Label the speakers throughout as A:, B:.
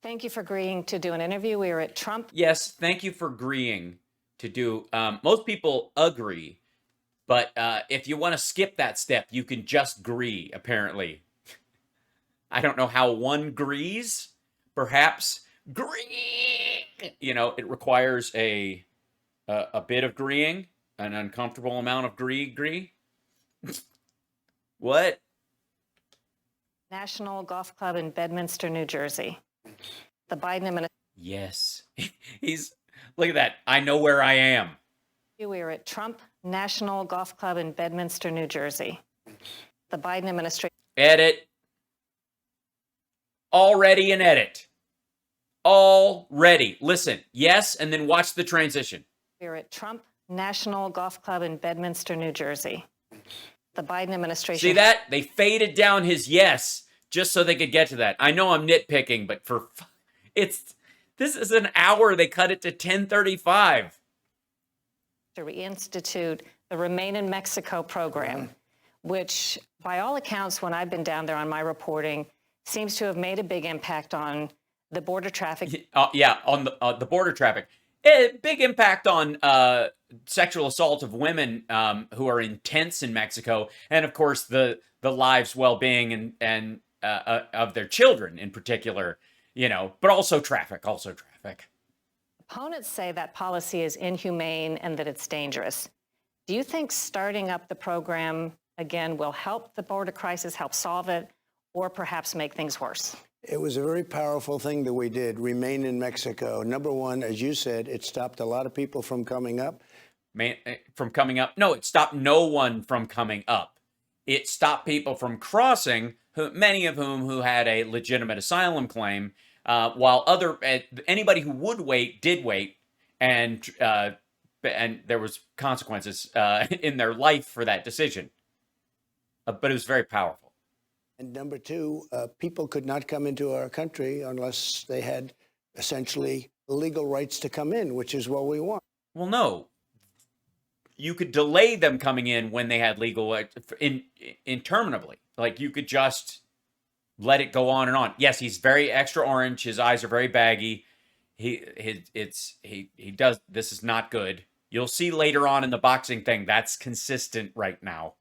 A: Thank you for agreeing to do an interview. We were at Trump.
B: Yes, thank you for agreeing to do. Most people agree, but if you want to skip that step, you can just agree, apparently. I don't know how one agrees. Perhaps agree. It requires a bit of agreeing, an uncomfortable amount of agree. What?
A: National Golf Club in Bedminster, New Jersey. The Biden administration.
B: Yes. Look at that. I know where I am.
A: We were at Trump National Golf Club in Bedminster, New Jersey. The Biden administration.
B: Edit. Already an edit. Already. Listen. Yes, and then watch the transition.
A: We were at Trump National Golf Club in Bedminster, New Jersey. The Biden administration.
B: See that? They faded down his yes just so they could get to that. I know I'm nitpicking, but this is an hour. They cut it to 10:35.
A: To reinstitute the Remain in Mexico program, which by all accounts, when I've been down there on my reporting, seems to have made a big impact on the border traffic.
B: Yeah, on the border traffic. Big impact on sexual assault of women who are intense in Mexico, and of course the lives, well-being, and of their children in particular. But also traffic.
A: Opponents say that policy is inhumane and that it's dangerous. Do you think starting up the program again will help the border crisis, help solve it, or perhaps make things worse?
C: It was a very powerful thing that we did, Remain in Mexico. Number one, as you said, it stopped a lot of people from coming up.
B: No, it stopped no one from coming up. It stopped people from crossing, many of whom who had a legitimate asylum claim, while anybody who would wait did wait, and there was consequences in their life for that decision. But it was very powerful.
C: And number two, people could not come into our country unless they had essentially legal rights to come in, which is what we want.
B: Well, no. You could delay them coming in when they had legal interminably. Like, you could just let it go on and on. Yes, he's very extra orange. His eyes are very baggy. He does. This is not good. You'll see later on in the boxing thing that's consistent right now.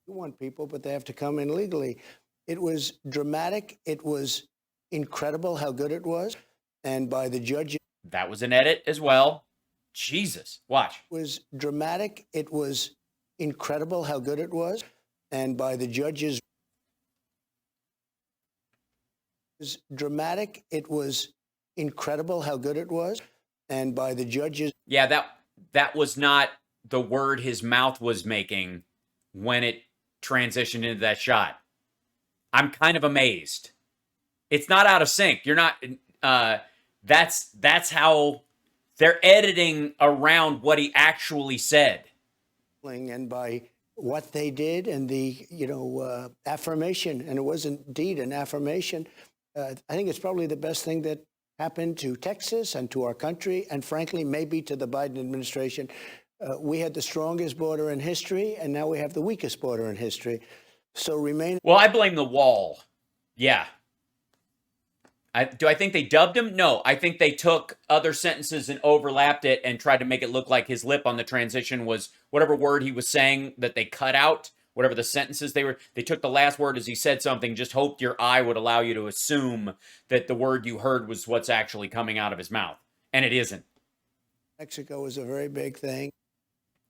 C: You want people, but they have to come in legally. It was dramatic. It was incredible how good it was. And by the judges.
B: That was an edit as well. Jesus, watch.
C: It was dramatic. It was incredible how good it was. And by the judges. It was dramatic. It was incredible how good it was. And by the judges.
B: Yeah, that was not the word his mouth was making when it transitioned into that shot. I'm kind of amazed. It's not out of sync. You're not. That's how they're editing around what he actually said.
C: And by what they did and the affirmation, and it was indeed an affirmation. I think it's probably the best thing that happened to Texas and to our country, and frankly, maybe to the Biden administration. We had the strongest border in history, and now we have the weakest border in history. So remain.
B: Well, I blame the wall. Yeah. Do I think they dubbed him? No. I think they took other sentences and overlapped it and tried to make it look like his lip on the transition was whatever word he was saying that they cut out, whatever the sentences they took the last word as he said something, just hoped your eye would allow you to assume that the word you heard was what's actually coming out of his mouth. And it isn't.
C: Mexico is a very big thing.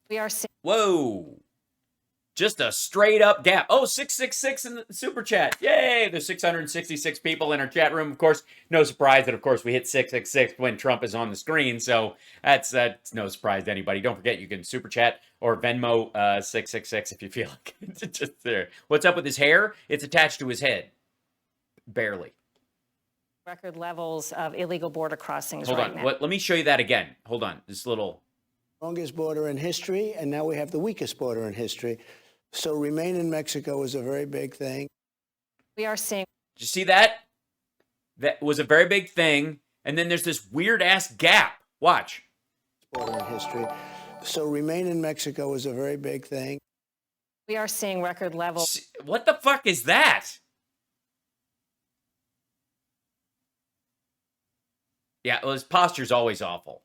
A: We are seeing.
B: Whoa. Just a straight up gap. Oh, 666 in the super chat. Yay. There's 666 people in our chat room. Of course, no surprise that, of course, we hit 666 when Trump is on the screen. So that's no surprise to anybody. Don't forget, you can super chat or Venmo 666 if you feel like it. Just there. What's up with his hair? It's attached to his head. Barely.
A: Record levels of illegal border crossings
B: Hold
A: right
B: on.
A: now.
B: Let me show you that again. Hold on. This little.
C: Strongest border in history, and now we have the weakest border in history. So Remain in Mexico is a very big thing.
A: We are seeing.
B: Did you see that? That was a very big thing. And then there's this weird ass gap. Watch.
C: Border in history. So Remain in Mexico is a very big thing.
A: We are seeing record levels.
B: What the fuck is that? Yeah, well, his posture's always awful.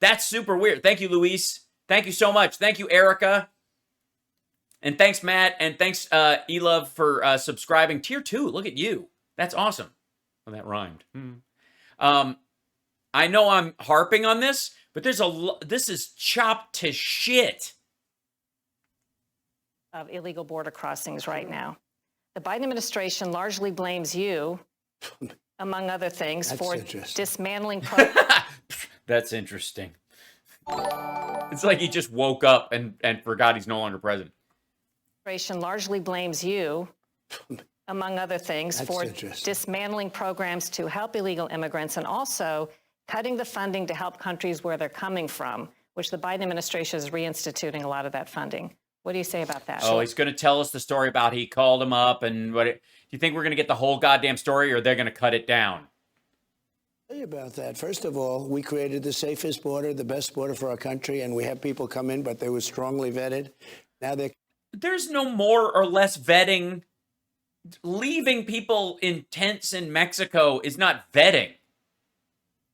B: That's super weird. Thank you, Luis. Thank you so much. Thank you, Erica. And thanks, Matt. And thanks, Elove, for subscribing. Tier 2, look at you. That's awesome. Well, that rhymed. I know I'm harping on this, but this is chopped to shit.
A: Of illegal border crossings right now. The Biden administration largely blames you, among other things, for dismantling
B: That's interesting. It's like he just woke up and forgot he's no longer president.
A: Administration largely blames you, among other things, for dismantling programs to help illegal immigrants and also cutting the funding to help countries where they're coming from, which the Biden administration is reinstituting a lot of that funding. What do you say about that?
B: Oh, he's going to tell us the story about he called him up and what. Do you think we're going to get the whole goddamn story, or they're going to cut it down?
C: Tell you about that. First of all, we created the safest border, the best border for our country, and we have people come in, but they were strongly vetted. Now
B: there's no more or less vetting. Leaving people in tents in Mexico is not vetting.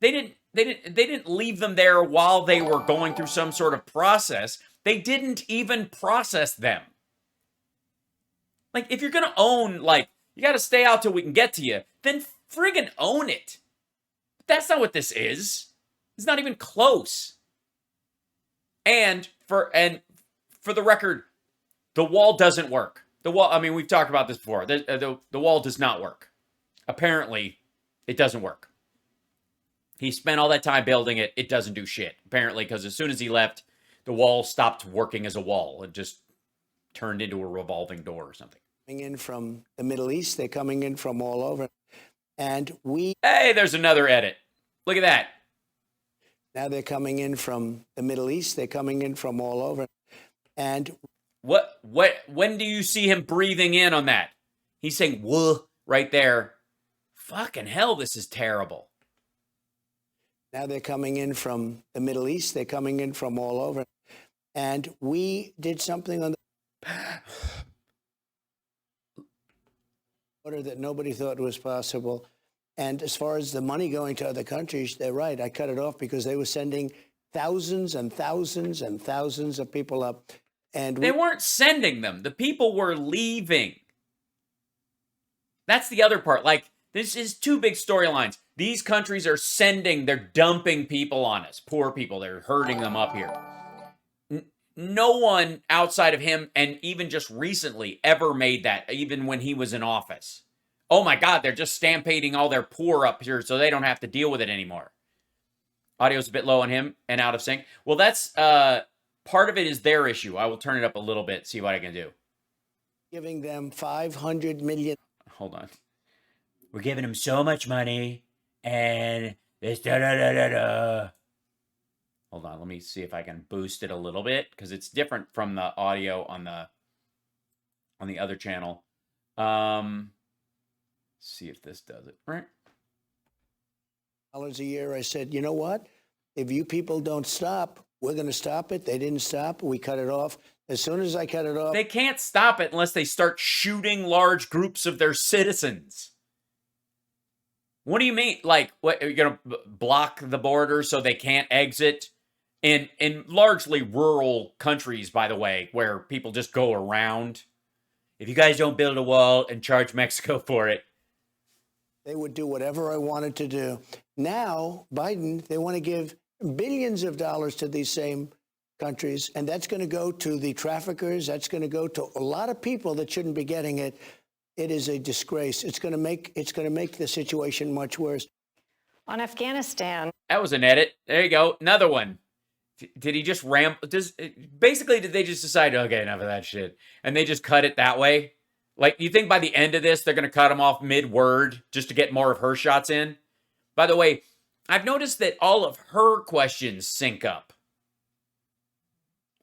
B: They didn't leave them there while they were going through some sort of process. They didn't even process them. Like, if you're going to own, like, you got to stay out till we can get to you, then friggin' own it. But that's not what this is. It's not even close. And for the record, the wall doesn't work. The wall, I mean, we've talked about this before. The wall does not work. Apparently, it doesn't work. He spent all that time building it. It doesn't do shit, apparently, because as soon as he left, the wall stopped working as a wall. It just turned into a revolving door or something.
C: Coming in from the Middle East, they're coming in from all over. And
B: Hey, there's another edit. Look at that.
C: Now they're coming in from the Middle East. They're coming in from all over. And
B: when do you see him breathing in on that? He's saying, "Whoa," right there. Fucking hell, this is terrible.
C: Now they're coming in from the Middle East. They're coming in from all over. And we did something on the border that nobody thought was possible. And as far as the money going to other countries, they're right. I cut it off because they were sending thousands and thousands and thousands of people up. And
B: they weren't sending them. The people were leaving. That's the other part. Like, this is two big storylines. These countries are sending, they're dumping people on us. Poor people, they're herding them up here. No one outside of him, and even just recently, ever made that, even when he was in office. Oh my God, they're just stampeding all their poor up here so they don't have to deal with it anymore. Audio's a bit low on him and out of sync. Well, that's, part of it is their issue. I will turn it up a little bit, see what I can do.
C: Giving them $500 million.
B: Hold on. We're giving them so much money, and this da-da-da-da-da. Hold on, let me see if I can boost it a little bit, because it's different from the audio on the other channel. See if this does it. Right.
C: $1 a year. I said, you know what? If you people don't stop, we're going to stop it. They didn't stop. We cut it off. As soon as I cut it off.
B: They can't stop it unless they start shooting large groups of their citizens. What do you mean? Like, what, are you going to block the border so they can't exit? In largely rural countries, by the way, where people just go around. If you guys don't build a wall and charge Mexico for it.
C: They would do whatever I wanted to do. Now, Biden, they want to give billions of dollars to these same countries, and that's going to go to the traffickers. That's going to go to a lot of people that shouldn't be getting it. It is a disgrace. It's going to make the situation much worse.
A: On Afghanistan.
B: That was an edit. There you go. Another one. Did he just basically, did they just decide, okay, enough of that shit, and they just cut it that way? Like, you think by the end of this, they're going to cut him off mid-word just to get more of her shots in? By the way, I've noticed that all of her questions sync up.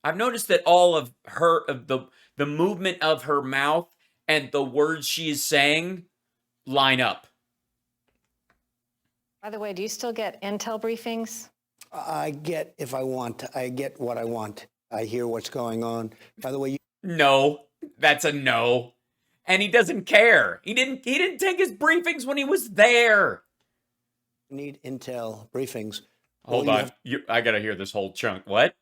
B: I've noticed that all of her, the movement of her mouth and the words she is saying line up.
A: By the way, do you still get intel briefings?
C: I get if I want. I get what I want. I hear what's going on. By the way,
B: no, that's a no. And he doesn't care. He didn't take his briefings when he was there.
C: Need intel briefings.
B: Hold on. I got to hear this whole chunk. What?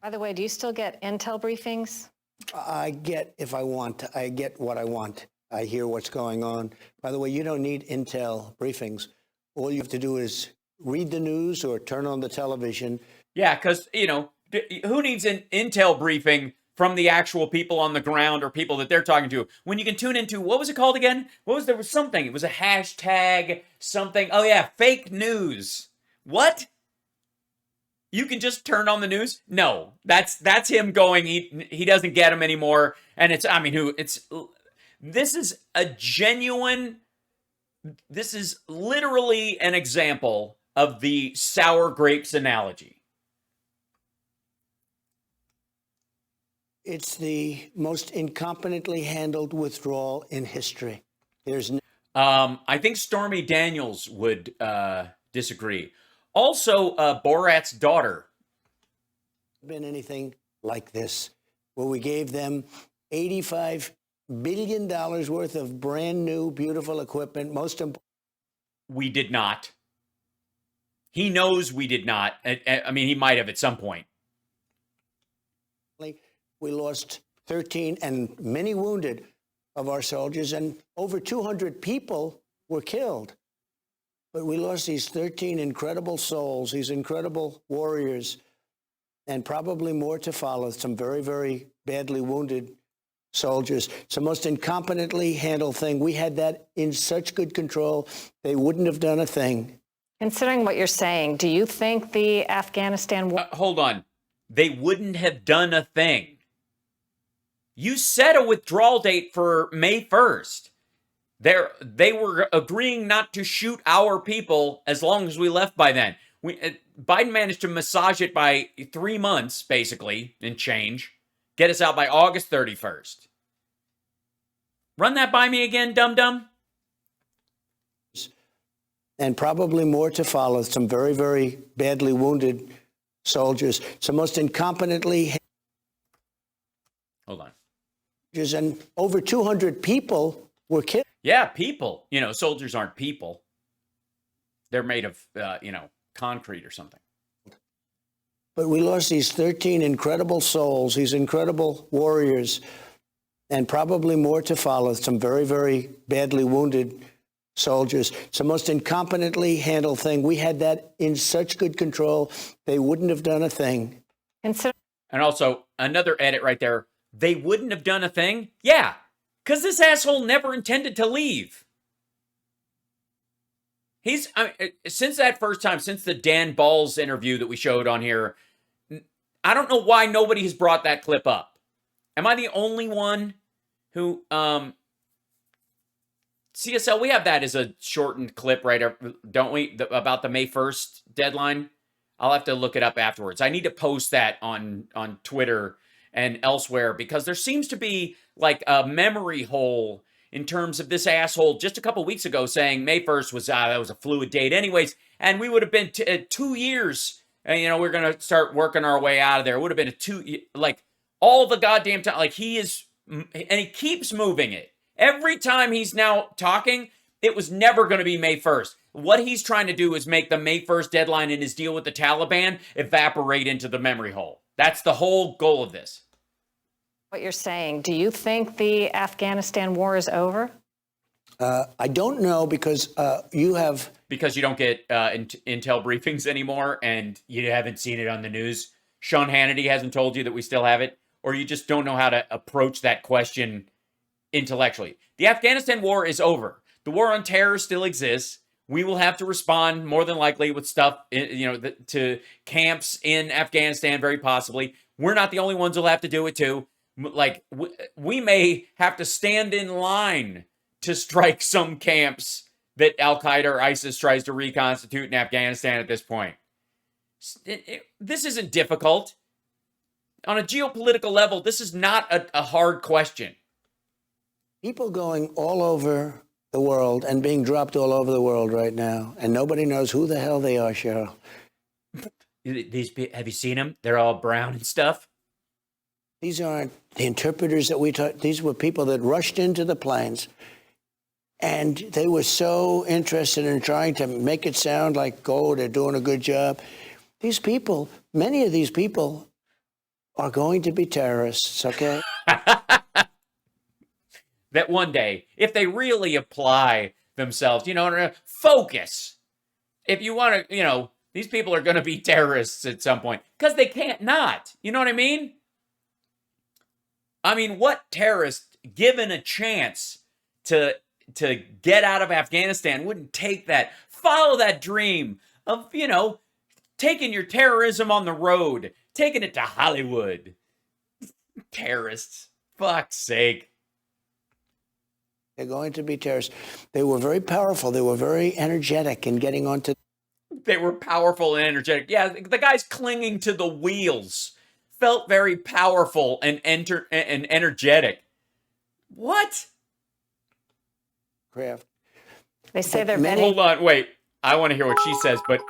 A: By the way, do you still get intel briefings?
C: I get if I want. I get what I want. I hear what's going on. By the way, you don't need intel briefings. All you have to do is read the news or turn on the television.
B: Yeah, because, who needs an intel briefing from the actual people on the ground or people that they're talking to when you can tune into, what was it called again? There was something. It was a hashtag something. Oh, yeah, fake news. What? You can just turn on the news? No, that's him going. He doesn't get them anymore. And this is literally an example of the sour grapes analogy.
C: It's the most incompetently handled withdrawal in history.
B: I think Stormy Daniels would disagree. Also, Borat's daughter.
C: Been anything like this, where we gave them $85 billion worth of brand new, beautiful equipment.
B: We did not. He knows we did not. I mean, he might have at some point.
C: We lost 13 and many wounded of our soldiers, and over 200 people were killed. But we lost these 13 incredible souls, these incredible warriors, and probably more to follow, some very, very badly wounded soldiers. It's the most incompetently handled thing. We had that in such good control, they wouldn't have done a thing.
A: Considering what you're saying, do you think the Afghanistan war...
B: Hold on. They wouldn't have done a thing. You set a withdrawal date for May 1st. They were agreeing not to shoot our people as long as we left by then. Biden managed to massage it by 3 months, basically, and change. Get us out by August 31st. Run that by me again, dum-dum.
C: And probably more to follow, some very, very badly wounded soldiers. It's the most incompetently...
B: Hold on.
C: And over 200 people were killed.
B: Yeah, people. Soldiers aren't people. They're made of, concrete or something.
C: But we lost these 13 incredible souls, these incredible warriors, and probably more to follow, some very, very badly wounded soldiers. It's the most incompetently handled thing. We had that in such good control, they wouldn't have done a thing.
B: And also, another edit right there. They wouldn't have done a thing? Yeah, because this asshole never intended to leave. Since that first time, since the Dan Balls interview that we showed on here, I don't know why nobody has brought that clip up. Am I the only one who, CSL, we have that as a shortened clip, right? Don't we? About the May 1st deadline? I'll have to look it up afterwards. I need to post that on Twitter and elsewhere, because there seems to be like a memory hole in terms of this asshole just a couple weeks ago saying May 1st was that was a fluid date anyways, and we would have been 2 years, we're going to start working our way out of there. It would have been all the goddamn time. Like and he keeps moving it. Every time he's now talking, it was never going to be May 1st. What he's trying to do is make the May 1st deadline in his deal with the Taliban evaporate into the memory hole. That's the whole goal of this.
A: What you're saying, do you think the Afghanistan war is over?
C: I don't know, because you have...
B: Because you don't get intel briefings anymore and you haven't seen it on the news. Sean Hannity hasn't told you that we still have it, or you just don't know how to approach that question intellectually. The Afghanistan war is over. The war on terror still exists. We will have to respond more than likely with stuff, to camps in Afghanistan, very possibly. We're not the only ones who'll have to do it too. Like, we may have to stand in line to strike some camps that Al-Qaeda or ISIS tries to reconstitute in Afghanistan at this point. This isn't difficult. On a geopolitical level, this is not a hard question.
C: People going all over the world and being dropped all over the world right now, and nobody knows who the hell they are, Cheryl.
B: Have you seen them? They're all brown and stuff.
C: These aren't the interpreters that we taught. These were people that rushed into the planes, And they were so interested in trying to make it sound like, oh, they're doing a good job. These people, many of these people are going to be terrorists, okay?
B: That one day, if they really apply themselves, focus. If you want to, these people are going to be terrorists at some point because they can't not. You know what I mean? I mean, what terrorist, given a chance to get out of Afghanistan, wouldn't take that, follow that dream of, taking your terrorism on the road, taking it to Hollywood? Terrorists. Fuck's sake.
C: They're going to be terrorists. They were very powerful. They were very energetic in getting onto.
B: They were powerful and energetic. Yeah, the guys clinging to the wheels felt very powerful and energetic. What?
C: Craft.
A: They say they're
B: Hold on, wait. I want to hear what she says, but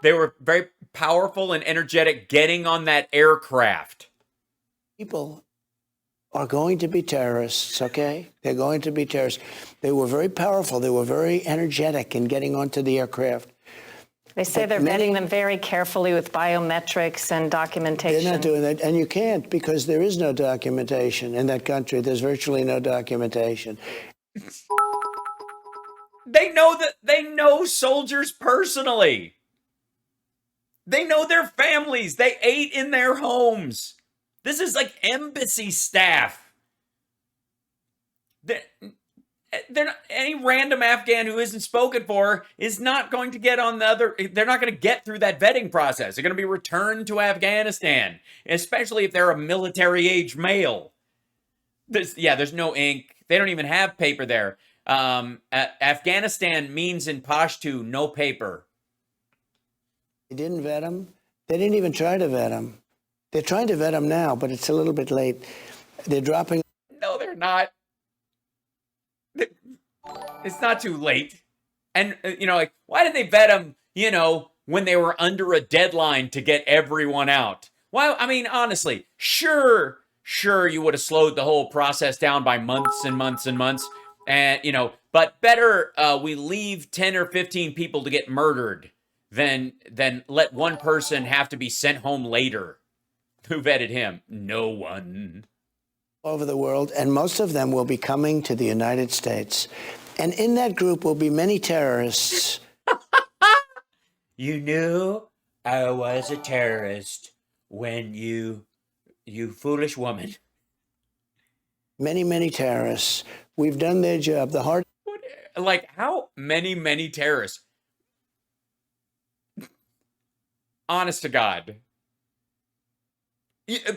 B: they were very powerful and energetic getting on that aircraft.
C: People are going to be terrorists, okay? They're going to be terrorists. They were very powerful. They were very energetic in getting onto the aircraft.
A: They say they're vetting them very carefully with biometrics and documentation.
C: They're not doing that, and you can't because there is no documentation in that country. There's virtually no documentation.
B: They know soldiers personally. They know their families. They ate in their homes. This is like embassy staff. They're not, any random Afghan who isn't spoken for is not going to get on the other. They're not going to get through that vetting process. They're going to be returned to Afghanistan, especially if they're a military-age male. There's no ink. They don't even have paper there. Afghanistan means in Pashto, no paper.
C: They didn't vet them. They didn't even try to vet them. They're trying to vet them now, but it's a little bit late. They're dropping.
B: No, they're not. It's not too late. And, why did they vet them, when they were under a deadline to get everyone out? Well, I mean, honestly, sure, you would have slowed the whole process down by months and months and months. And, but better we leave 10 or 15 people to get murdered than let one person have to be sent home later. Who vetted him? No one.
C: All over the world, and most of them will be coming to the United States. And in that group will be many terrorists.
B: You knew I was a terrorist when you foolish woman.
C: Many, many terrorists. We've done their job. The hard.
B: Like, how many terrorists? Honest to God.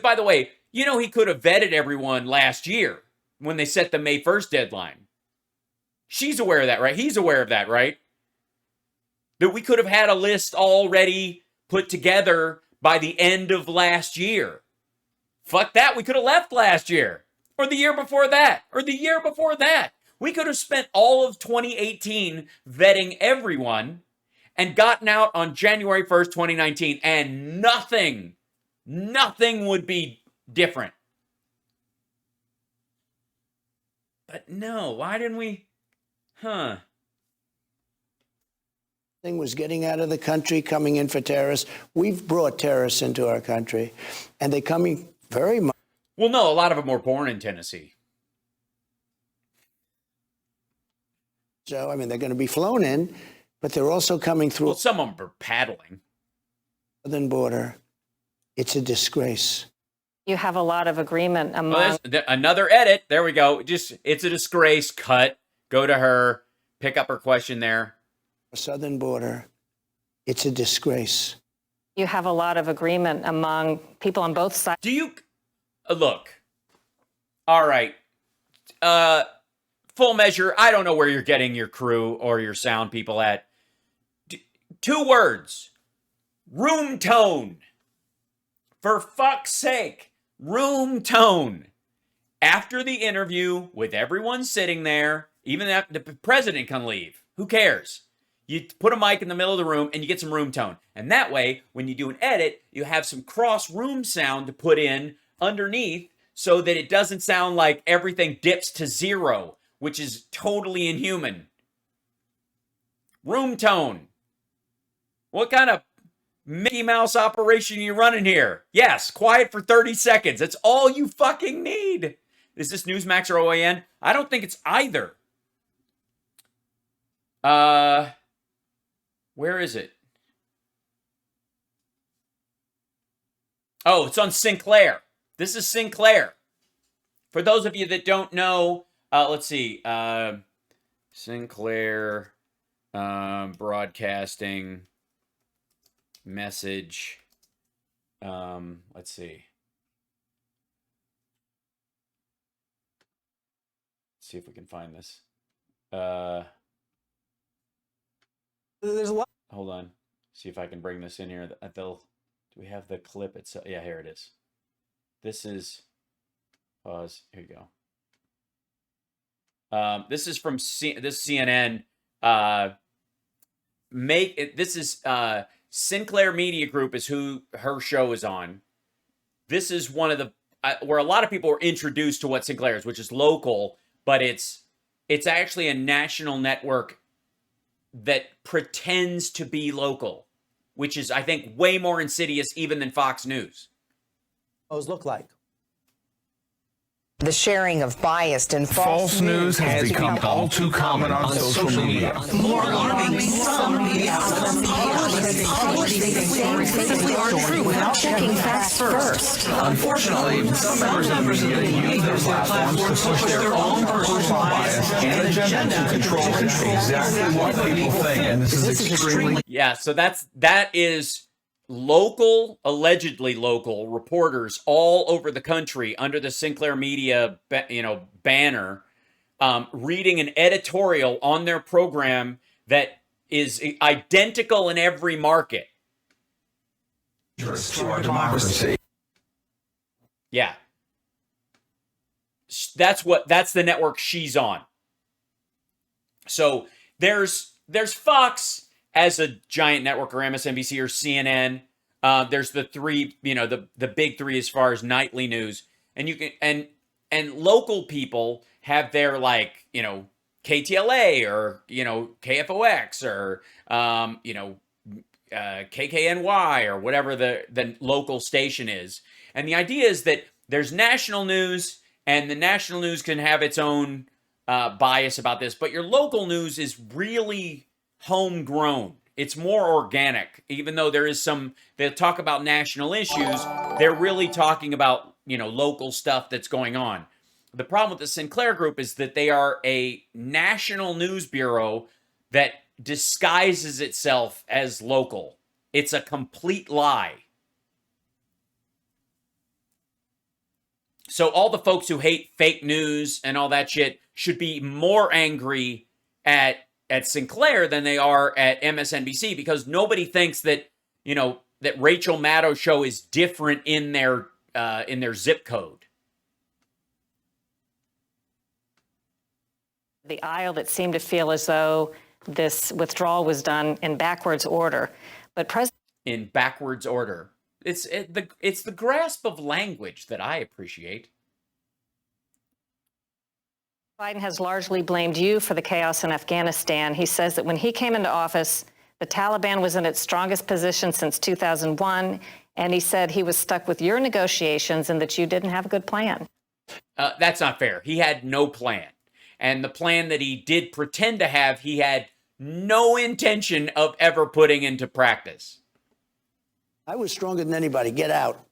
B: By the way, he could have vetted everyone last year when they set the May 1st deadline. She's aware of that, right? He's aware of that, right? That we could have had a list already put together by the end of last year. Fuck that. We could have left last year. Or the year before that. Or the year before that. We could have spent all of 2018 vetting everyone and gotten out on January 1st, 2019. And nothing would be different. But no, why didn't we?
C: Thing was getting out of the country, coming in for terrorists. We've brought terrorists into our country, and they're coming very much.
B: Well, no, a lot of them were born in Tennessee.
C: So, I mean, they're going to be flown in, but they're also coming through.
B: Well, some of them are paddling.
C: Southern border. It's a disgrace.
A: You have a lot of agreement among.
B: Well, another edit. There we go. It's a disgrace. Cut. Go to her. Pick up her question there.
C: Southern border. It's a disgrace.
A: You have a lot of agreement among people on both sides.
B: Do you look? All right. Full measure. I don't know where you're getting your crew or your sound people at. 2 words. Room tone. For fuck's sake, room tone. After the interview, with everyone sitting there, even if the president can leave, who cares? You put a mic in the middle of the room and you get some room tone. And that way, when you do an edit, you have some cross-room sound to put in underneath so that it doesn't sound like everything dips to 0 which is totally inhuman. Room tone. What kind of Mickey Mouse operation are you running here? Yes, quiet for 30 seconds. That's all you fucking need. Is this Newsmax or OAN? I don't think it's either. Where is it? Oh, it's on Sinclair. This is Sinclair. For those of you that don't know, let's see. Sinclair broadcasting message. Let's see. Let's see if we can find this.
D: There's a lot.
B: Hold on. See if I can bring this in here. Do we have the clip itself? Yeah, here it is. This is, pause. Here you go. This is from this CNN. This is Sinclair Media Group is who her show is on. This is one of the where a lot of people are introduced to what Sinclair is, which is local, but it's actually a national network that pretends to be local, which is, I think, way more insidious even than Fox News.
D: Those look like.
E: The sharing of biased and
F: False news has become all too common on social media.
G: More alarming, some media outlets simply aren't true without checking facts first.
F: Unfortunately, some members of the media use their platforms to push their own personal bias and agenda to control exactly what people think, and this is extremely...
B: Yeah, so that is local, allegedly local reporters all over the country under the Sinclair Media, banner, reading an editorial on their program that is identical in every market.
F: To our democracy.
B: Yeah. That's the network she's on. So there's Fox as a giant network, or MSNBC or CNN. There's the three, the big three as far as nightly news. And you can and local people have their KTLA or KFOX or KKNY or whatever the local station is. And the idea is that there's national news, and the national news can have its own bias about this, but your local news is really homegrown. It's more organic, even though there is they'll talk about national issues. They're really talking about, local stuff that's going on. The problem with the Sinclair Group is that they are a national news bureau that disguises itself as local. It's a complete lie. So all the folks who hate fake news and all that shit should be more angry at Sinclair than they are at MSNBC, because nobody thinks that, that Rachel Maddow's show is different in their zip code.
A: The aisle that seemed to feel as though this withdrawal was done in backwards order, but
B: in backwards order. It's the grasp of language that I appreciate.
A: Biden has largely blamed you for the chaos in Afghanistan. He says that when he came into office, the Taliban was in its strongest position since 2001, and he said he was stuck with your negotiations and that you didn't have a good plan.
B: That's not fair. He had no plan. And the plan that he did pretend to have, he had no intention of ever putting into practice.
C: I was stronger than anybody. Get out.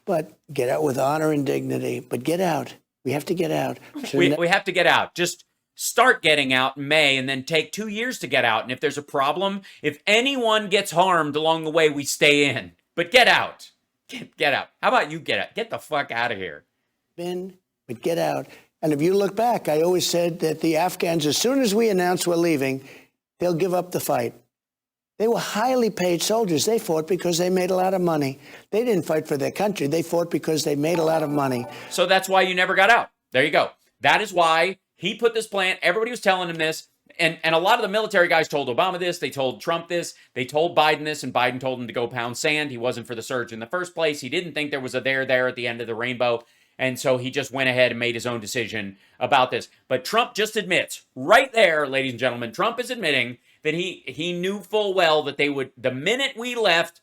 C: But get out with honor and dignity. But get out. We have to get out.
B: We have to get out. Just start getting out in May and then take 2 years to get out. And if there's a problem, if anyone gets harmed along the way, we stay in. But get out. Get out. How about you get out? Get the fuck out of here.
C: But get out. And if you look back, I always said that the Afghans, as soon as we announce we're leaving, they'll give up the fight. They were highly paid soldiers. They fought because they made a lot of money. They didn't fight for their country. They fought because they made a lot of money.
B: So that's why you never got out. There you go. That is why he put this plan. Everybody was telling him this. And a lot of the military guys told Obama this. They told Trump this. They told Biden this. And Biden told him to go pound sand. He wasn't for the surge in the first place. He didn't think there was a there at the end of the rainbow. And so he just went ahead and made his own decision about this. But Trump just admits right there, ladies and gentlemen, Trump is admitting that he knew full well that they would, the minute we left.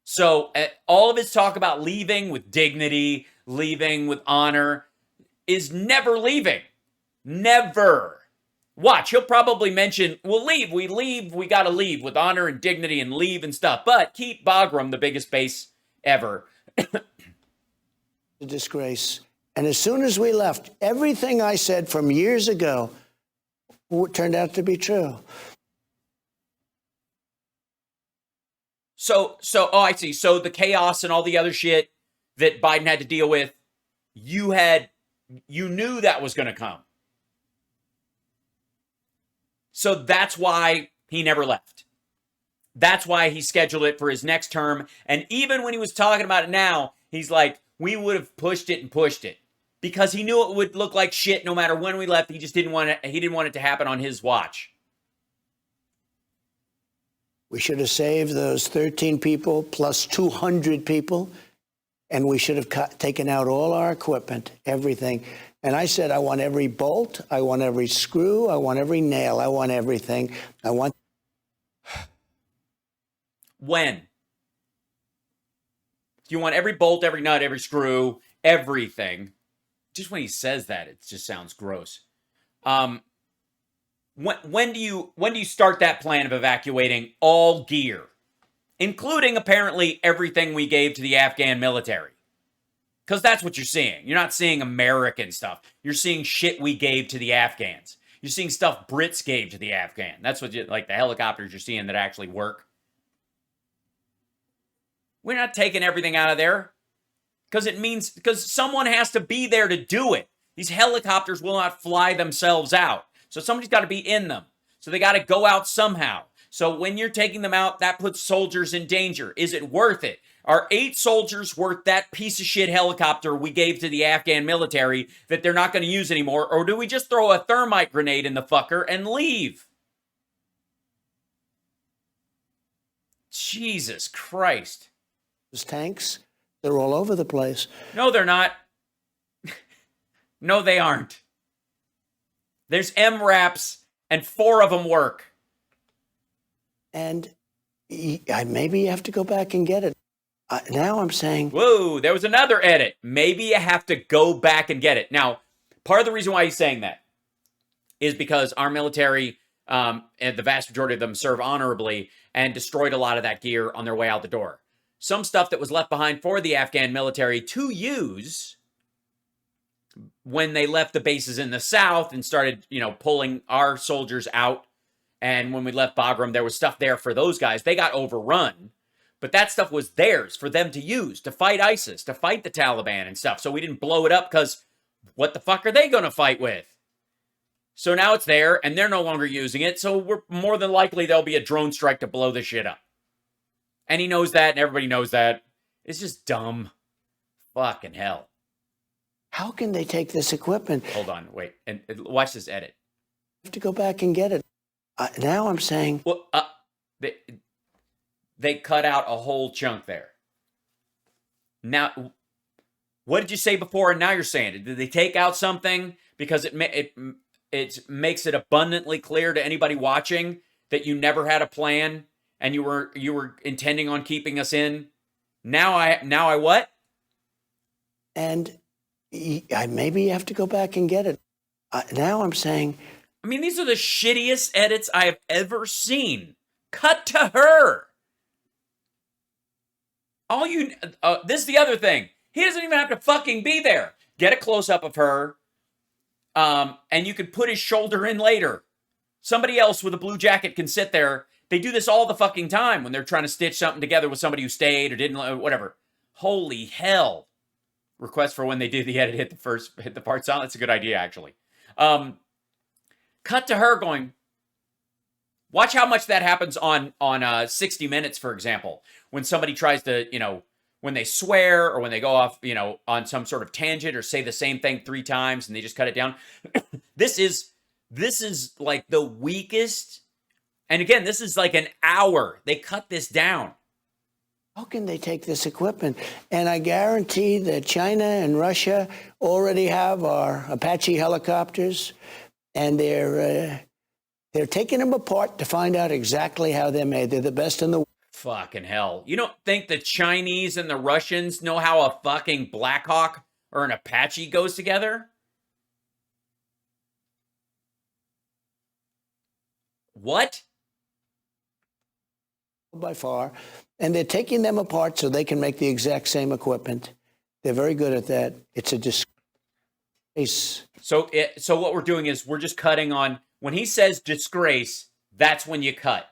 B: So all of his talk about leaving with dignity, leaving with honor is never leaving. Never. Watch, he'll probably mention, we'll leave, we got to leave with honor and dignity and leave and stuff. But keep Bagram the biggest base ever.
C: A disgrace. And as soon as we left, everything I said from years ago turned out to be true.
B: So, I see. So the chaos and all the other shit that Biden had to deal with, you knew that was going to come. So that's why he never left. That's why he scheduled it for his next term. And even when he was talking about it now, he's like, we would have pushed it and pushed it because he knew it would look like shit no matter when we left. He just didn't want it. He didn't want it to happen on his watch.
C: We should have saved those 13 people plus 200 people, and we should have taken out all our equipment, everything. And I said, I want every bolt, I want every screw, I want every nail, I want everything. I want.
B: When? You want every bolt, every nut, every screw, everything. Just when he says that, it just sounds gross. When do you start that plan of evacuating all gear, including apparently everything we gave to the Afghan military? Because that's what you're seeing. You're not seeing American stuff. You're seeing shit we gave to the Afghans. You're seeing stuff Brits gave to the Afghan. That's what like the helicopters you're seeing that actually work. We're not taking everything out of there because someone has to be there to do it. These helicopters will not fly themselves out. So somebody's got to be in them. So they got to go out somehow. So when you're taking them out, that puts soldiers in danger. Is it worth it? Are 8 soldiers worth that piece of shit helicopter we gave to the Afghan military that they're not going to use anymore? Or do we just throw a thermite grenade in the fucker and leave? Jesus Christ.
C: Those tanks, they're all over the place.
B: No, they're not. No, they aren't. There's MRAPs and 4 of them work.
C: And maybe you have to go back and get it. Now I'm saying...
B: Whoa, there was another edit. Maybe you have to go back and get it. Now, part of the reason why he's saying that is because our military, and the vast majority of them serve honorably and destroyed a lot of that gear on their way out the door. Some stuff that was left behind for the Afghan military to use when they left the bases in the south and started, pulling our soldiers out. And when we left Bagram, there was stuff there for those guys. They got overrun. But that stuff was theirs for them to use, to fight ISIS, to fight the Taliban and stuff. So we didn't blow it up because what the fuck are they going to fight with? So now it's there and they're no longer using it. So we're more than likely there'll be a drone strike to blow this shit up. And he knows that and everybody knows that. It's just dumb. Fucking hell.
C: How can they take this equipment?
B: Hold on, wait. And watch this edit.
C: You have to go back and get it. Now I'm saying...
B: Well, they cut out a whole chunk there. Now, what did you say before and now you're saying it? Did they take out something? Because it makes it abundantly clear to anybody watching that you never had a plan and you were intending on keeping us in. Now I what?
C: And maybe you have to go back and get it. Now I'm saying...
B: I mean, these are the shittiest edits I have ever seen. Cut to her. This is the other thing. He doesn't even have to fucking be there. Get a close-up of her, and you can put his shoulder in later. Somebody else with a blue jacket can sit there. They do this all the fucking time when they're trying to stitch something together with somebody who stayed or didn't, whatever. Holy hell. Request for when they do the edit, hit the part silent. That's a good idea, actually. Cut to her going, watch how much that happens on 60 Minutes, for example. When somebody tries to, when they swear or when they go off, on some sort of tangent or say the same thing 3 times and they just cut it down. This is like the weakest. And again, this is like an hour. They cut this down.
C: How can they take this equipment? And I guarantee that China and Russia already have our Apache helicopters, and they're taking them apart to find out exactly how they're made. They're the best in the world.
B: Fucking hell. You don't think the Chinese and the Russians know how a fucking Black Hawk or an Apache goes together? What?
C: By far, and they're taking them apart so they can make the exact same equipment. They're very good at that. It's a disgrace.
B: So what we're doing is we're just cutting on, when he says disgrace, that's when you cut.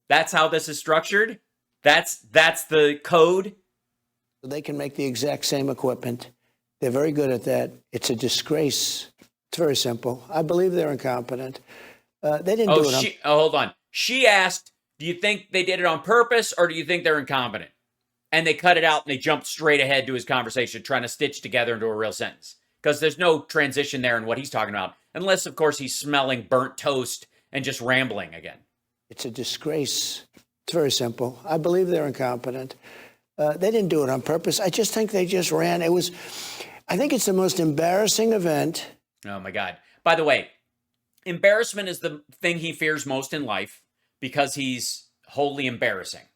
B: That's how this is structured. That's the code.
C: So they can make the exact same equipment. They're very good at that. It's a disgrace. It's very simple. I believe they're incompetent. They didn't do it.
B: Hold on. She asked, do you think they did it on purpose or do you think they're incompetent? And they cut it out and they jumped straight ahead to his conversation, trying to stitch together into a real sentence. Because there's no transition there in what he's talking about. Unless, of course, he's smelling burnt toast and just rambling again.
C: It's a disgrace. It's very simple. I believe they're incompetent. They didn't do it on purpose. I just think they just ran. I think it's the most embarrassing event.
B: Oh, my God. By the way, embarrassment is the thing he fears most in life because he's wholly embarrassing.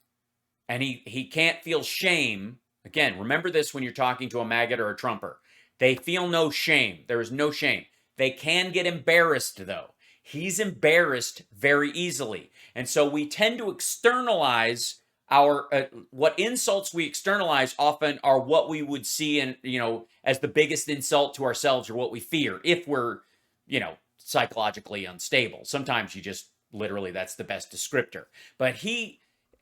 B: And he can't feel shame. Again, remember this when you're talking to a maggot or a Trumper. They feel no shame. There is no shame. They can get embarrassed, though. He's embarrassed very easily. And so we tend to externalize our, what insults we externalize often are what we would see in, as the biggest insult to ourselves or what we fear if we're, psychologically unstable. Sometimes you just literally, that's the best descriptor. But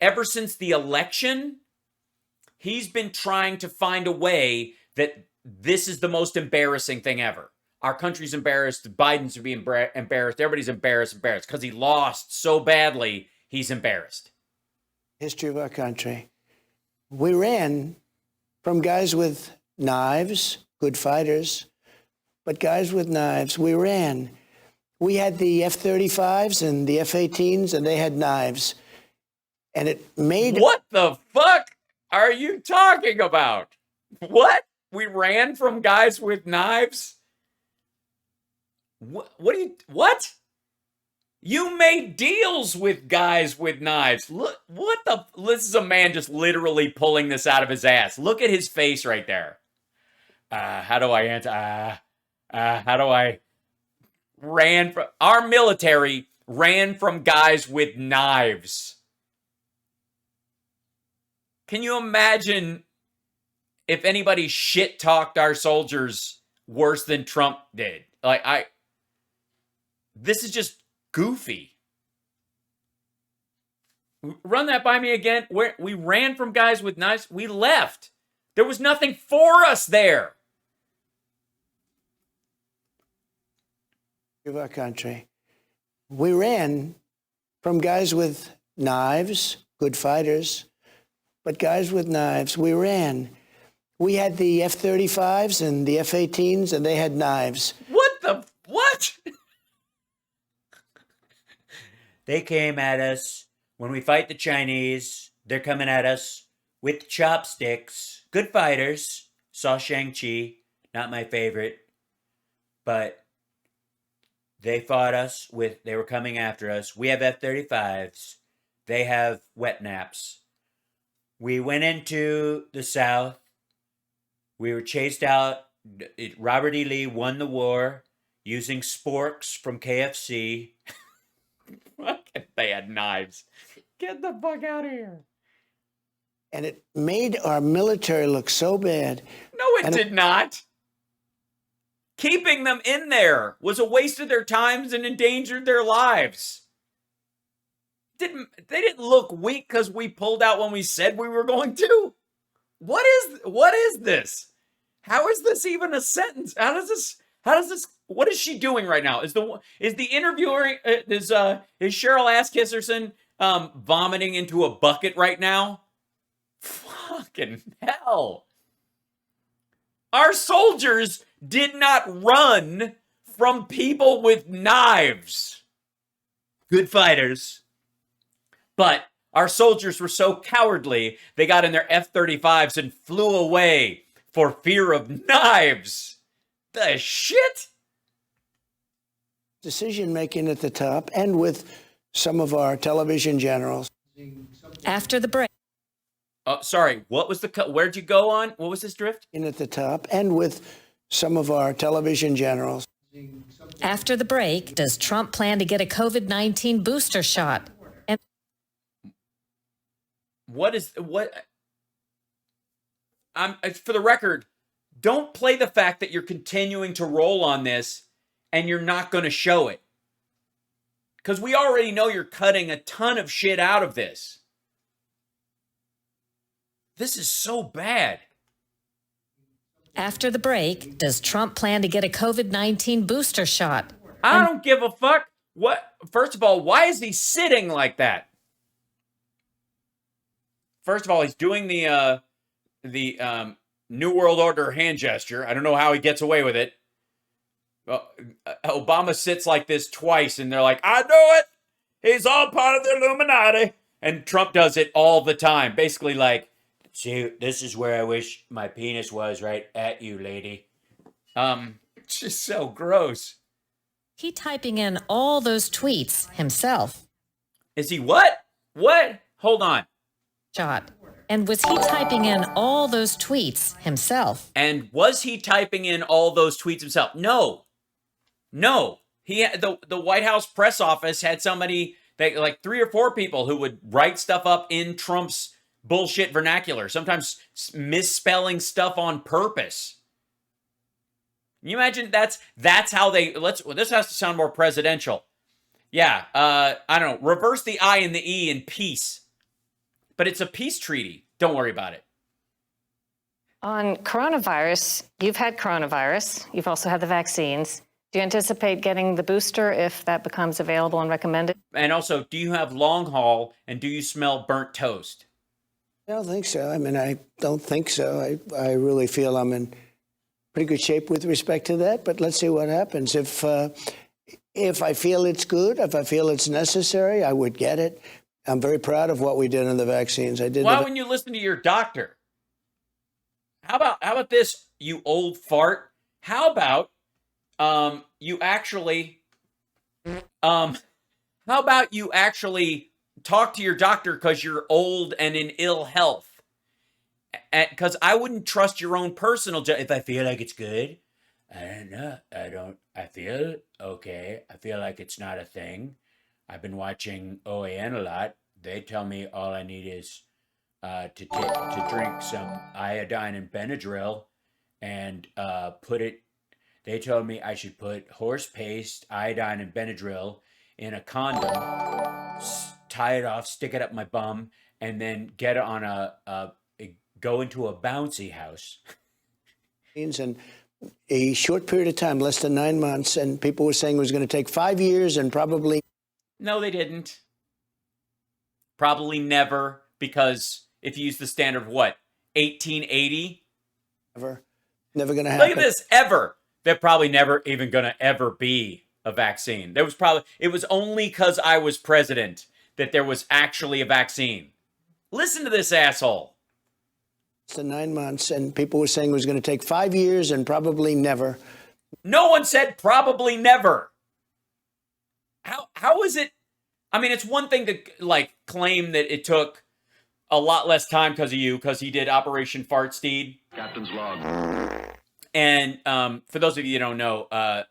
B: ever since the election, he's been trying to find a way that this is the most embarrassing thing ever. Our country's embarrassed. Biden's being embarrassed. Everybody's embarrassed because he lost so badly. He's embarrassed.
C: History of our country. We ran from guys with knives, good fighters, but guys with knives. We ran. We had the F-35s and the F-18s, and they had knives. And it made...
B: What the fuck are you talking about? What? We ran from guys with knives? What? You made deals with guys with knives. Look, this is a man just literally pulling this out of his ass. Look at his face right there. How do I answer? Our military ran from guys with knives. Can you imagine if anybody shit talked our soldiers worse than Trump did? This is just goofy. Run that by me again. We ran from guys with knives. We left. There was nothing for us there.
C: Of our country. We ran from guys with knives, good fighters, but guys with knives. We ran. We had the F-35s and the F-18s, and they had knives.
B: What? They came at us. When we fight the Chinese, they're coming at us with chopsticks. Good fighters. Saw Shang-Chi. Not my favorite. But they fought us they were coming after us. We have F-35s. They have wet naps. We went into the South. We were chased out. Robert E. Lee won the war using sporks from KFC. They had knives. Get the fuck out of here.
C: And it made our military look so bad.
B: No, it did not. Keeping them in there was a waste of their times and endangered their lives. They didn't look weak because we pulled out when we said we were going to. What is this? How is this even a sentence? What is she doing right now? Is the interviewer is Cheryl Ass-Kisserson vomiting into a bucket right now? Fucking hell. Our soldiers did not run from people with knives. Good fighters. But Our soldiers were so cowardly, they got in their F-35s and flew away for fear of knives. The shit?
C: Decision making at the top, and with some of our television generals.
A: After the break.
B: Oh, sorry. What was the cut? Where'd you go on? What was this drift?
C: In at the top, and with some of our television generals.
A: After the break, does Trump plan to get a COVID-19 booster shot? And
B: for the record, don't play the fact that you're continuing to roll on this and you're not going to show it. Because we already know you're cutting a ton of shit out of this. This is so bad.
A: After the break, does Trump plan to get a COVID-19 booster shot?
B: I don't give a fuck. What? First of all, why is he sitting like that? First of all, he's doing the New World Order hand gesture. I don't know how he gets away with it. Obama sits like this twice, and they're like, I know it. He's all part of the Illuminati. And Trump does it all the time. Basically like, see, this is where I wish my penis was, right at you, lady. It's just so gross.
A: He typing in all those tweets himself.
B: Is he what? What? Hold on.
A: Shot. And was he typing in all those tweets himself?
B: And was he typing in all those tweets himself? No. No. He had, the White House press office had somebody, that, like 3 or 4 people who would write stuff up in Trump's bullshit vernacular, sometimes misspelling stuff on purpose. Can you imagine that's how they, this has to sound more presidential. Yeah, I don't know, reverse the I and the E in peace. But it's a peace treaty. Don't worry about it.
A: On coronavirus, you've had coronavirus. You've also had the vaccines. Do you anticipate getting the booster if that becomes available and recommended?
B: And also, do you have long haul and do you smell burnt toast?
C: I don't think so. I mean, I don't think so. I really feel I'm in pretty good shape with respect to that. But let's see what happens. If I feel it's good, if I feel it's necessary, I would get it. I'm very proud of what we did on the vaccines.
B: Why wouldn't you listen to your doctor? How about this, you old fart? How about you actually talk to your doctor because you're old and in ill health? Because I wouldn't trust your own personal if I feel like it's good. I don't know. I feel okay. I feel like it's not a thing. I've been watching OAN a lot. They tell me all I need is to drink some iodine and Benadryl and put it. They told me I should put horse paste, iodine, and Benadryl in a condom, tie it off, stick it up my bum, and then get it on go into a bouncy house.
C: And a short period of time, less than 9 months, and people were saying it was going to take 5 years and probably.
B: No, they didn't. Probably never, because if you use the standard of what, 1880?
C: Never going to happen.
B: Look at this, ever. They're probably never even going to ever be a vaccine. It was only because I was president that there was actually a vaccine. Listen to this asshole.
C: Less than 9 months, and people were saying it was going to take 5 years and probably never.
B: No one said probably never. How is it? I mean, it's one thing to like claim that it took a lot less time because of you, because he did Operation Fartsteed.
H: Captain's log.
B: And for those of you who don't know,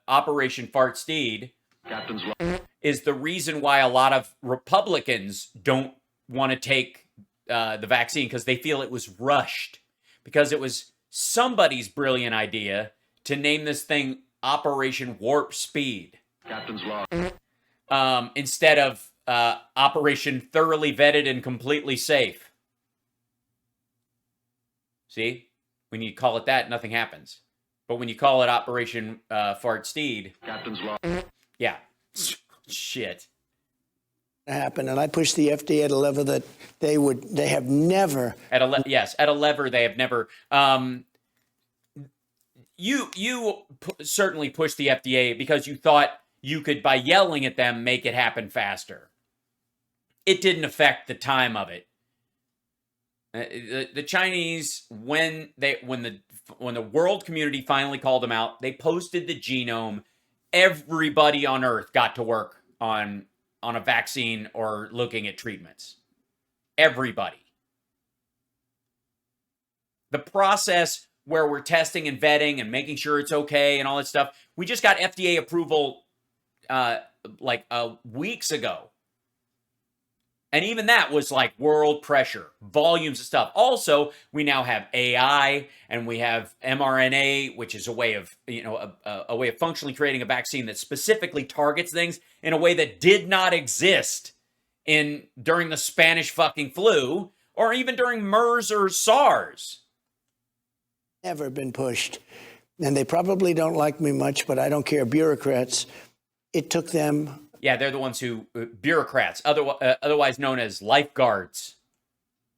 B: Operation Fartsteed
H: Captain's log.
B: is the reason why a lot of Republicans don't want to take the vaccine, because they feel it was rushed, because it was somebody's brilliant idea to name this thing Operation Warp Speed.
H: Captain's log.
B: Instead of Operation Thoroughly Vetted and Completely Safe. See? When you call it that, nothing happens. But when you call it Operation Fartsteed...
H: Captain's log.
B: Yeah. Shit.
C: Happen, and I pushed the FDA at a level that they have never.
B: At a lever they have never. You certainly pushed the FDA because you thought you could, by yelling at them, make it happen faster. it didn't affect the time of it. The Chinese, when the world community finally called them out, they posted the genome. Everybody on Earth got to work on a vaccine or looking at treatments. Everybody. The process where we're testing and vetting and making sure it's okay and all that stuff, we just got FDA approval weeks ago. And even that was like world pressure, volumes of stuff. Also, we now have AI and we have mRNA, which is a way of, a way of functionally creating a vaccine that specifically targets things in a way that did not exist during the Spanish fucking flu or even during MERS or SARS.
C: Never been pushed. And they probably don't like me much, but I don't care. Bureaucrats, it took them...
B: Yeah, they're the ones who, bureaucrats, otherwise known as lifeguards.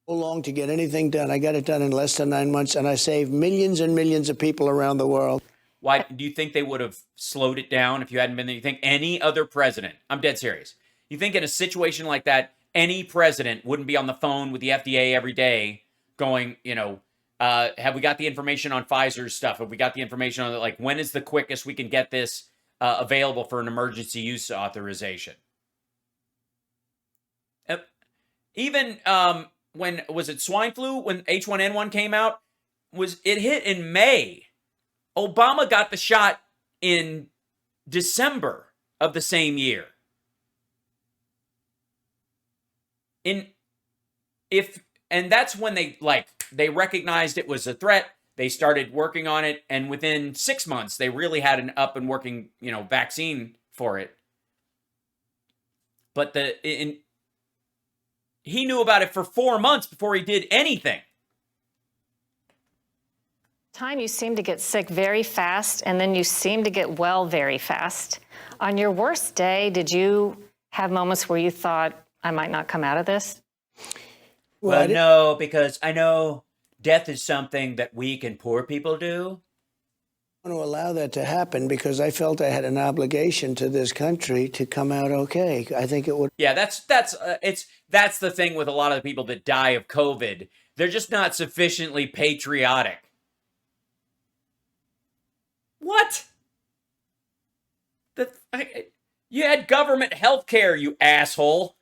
C: So long to get anything done. I got it done in less than 9 months, and I saved millions and millions of people around the world.
B: Why do you think they would have slowed it down if you hadn't been there? You think any other president, I'm dead serious, you think in a situation like that, any president wouldn't be on the phone with the FDA every day going, have we got the information on Pfizer's stuff? Have we got the information on, like, when is the quickest we can get this available for an emergency use authorization? Even when, was it swine flu? When H1N1 came out, it hit in May. Obama got the shot in December of the same year. And that's when they recognized it was a threat. They started working on it, and within 6 months, they really had an up and working, vaccine for it. But he knew about it for 4 months before he did anything.
A: Time you seem to get sick very fast, and then you seem to get well very fast. On your worst day, did you have moments where you thought, I might not come out of this?
B: Well, no, because I know death is something that weak and poor people do.
C: I want to allow that to happen because I felt I had an obligation to this country to come out okay. I think it would.
B: Yeah, that's the thing with a lot of the people that die of COVID. They're just not sufficiently patriotic. What? You had government health care, you asshole.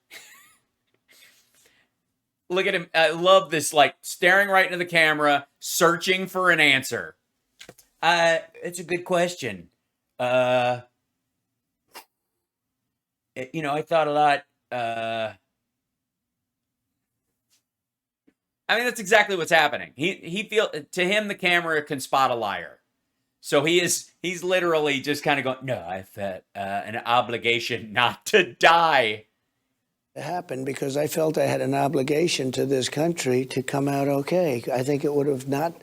B: Look at him. I love this, staring right into the camera, searching for an answer. It's a good question. I thought a lot. I mean, that's exactly what's happening. To him, the camera can spot a liar. So he's literally just kind of going, no, I felt an obligation not to die.
C: It happened because I felt I had an obligation to this country to come out okay. I think it would have not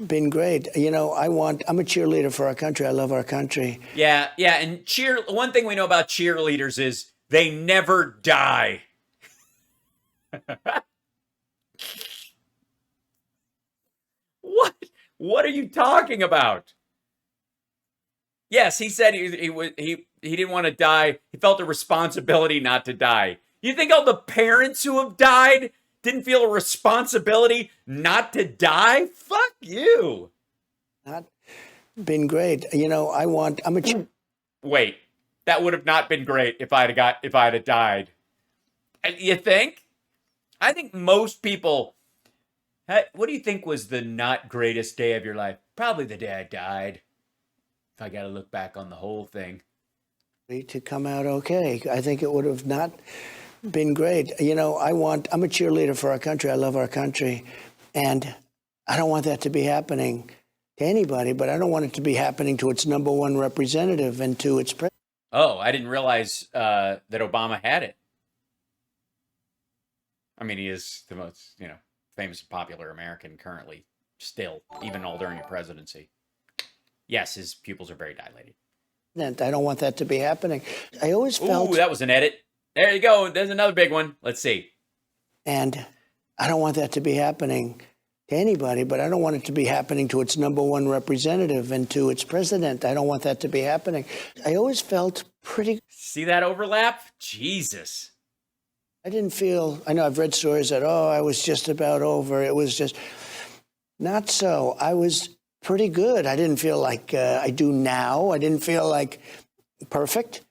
C: been great. I'm a cheerleader for our country. I love our country.
B: Yeah, and one thing we know about cheerleaders is they never die. What are you talking about? Yes, he said he didn't want to die. He felt a responsibility not to die. You think all the parents who have died didn't feel a responsibility not to die? Fuck you.
C: Not been great.
B: Wait, that would have not been great if I'd have died. You think? I think most people. What do you think was the not greatest day of your life? Probably the day I died. If I got to look back on the whole thing.
C: To come out okay. I think it would have not been great. I'm a cheerleader for our country. I love our country. And I don't want that to be happening to anybody, but I don't want it to be happening to its number one representative and to its president.
B: Oh, I didn't realize that Obama had it. I mean, he is the most, famous and popular American currently, still, even all during your presidency. Yes, his pupils are very dilated.
C: I don't want that to be happening. I always felt...
B: Ooh, that was an edit. There you go. There's another big one. Let's see.
C: And I don't want that to be happening to anybody, but I don't want it to be happening to its number one representative and to its president. I don't want that to be happening. I always felt pretty...
B: See that overlap? Jesus.
C: I didn't feel, I know I've read stories that, oh, I was just about over. It was just not so. I was pretty good. I didn't feel like I do now. I didn't feel like perfect,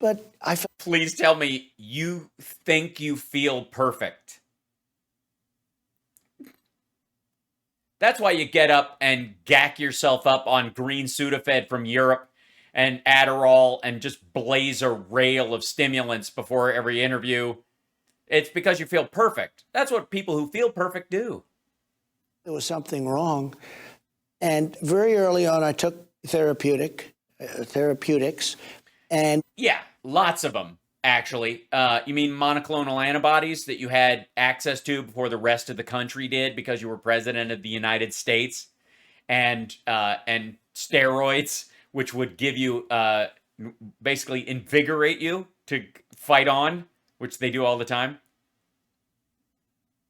C: but I felt.
B: Please tell me you think you feel perfect. That's why you get up and gack yourself up on green Sudafed from Europe and Adderall and just blaze a rail of stimulants before every interview. It's because you feel perfect. That's what people who feel perfect do.
C: There was something wrong. And very early on, I took therapeutics, and
B: Yeah, lots of them, actually. You mean monoclonal antibodies that you had access to before the rest of the country did because you were president of the United States, and steroids, which would give you, basically invigorate you to fight on, which they do all the time.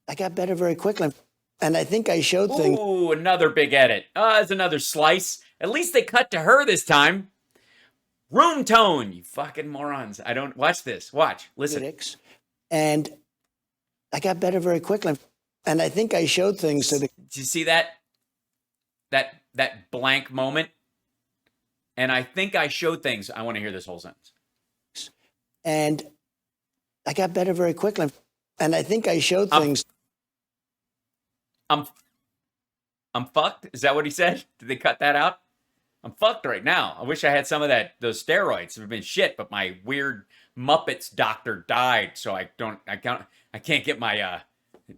C: I got better very quickly. And I think I showed things.
B: Ooh, another big edit. There's another slice. At least they cut to her this time. Room tone, you fucking morons. I don't watch this. Watch, listen.
C: And I got better very quickly. And I think I showed things to the.
B: Did you see that? That blank moment? And I think I showed things. I want to hear this whole sentence.
C: And I got better very quickly. And I think I showed things.
B: I'm fucked. Is that what he said? Did they cut that out? I'm fucked right now. I wish I had some of those steroids. Have been shit, but my weird Muppets doctor died, so I can't get my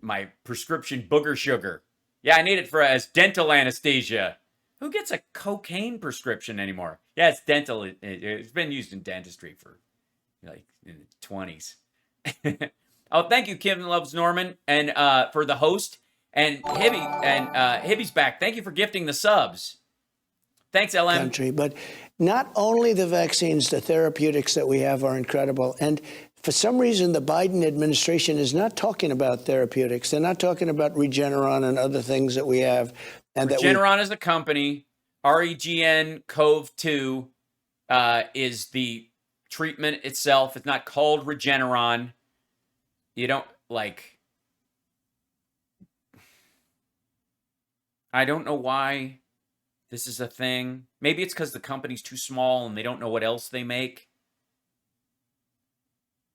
B: my prescription booger sugar. Yeah, I need it as dental anesthesia. Who gets a cocaine prescription anymore? Yeah, it's dental. It's been used in dentistry for like in the 20s. Oh, thank you, Kim Loves Norman, and for the host. And Hibby's back. Thank you for gifting the subs. Thanks, LM.
C: Country, but not only the vaccines, the therapeutics that we have are incredible. And for some reason, the Biden administration is not talking about therapeutics. They're not talking about Regeneron and other things that we have. And
B: Regeneron is a company. REGN-CoV-2 is the treatment itself. It's not called Regeneron. You don't like. I don't know why this is a thing. Maybe it's because the company's too small and they don't know what else they make.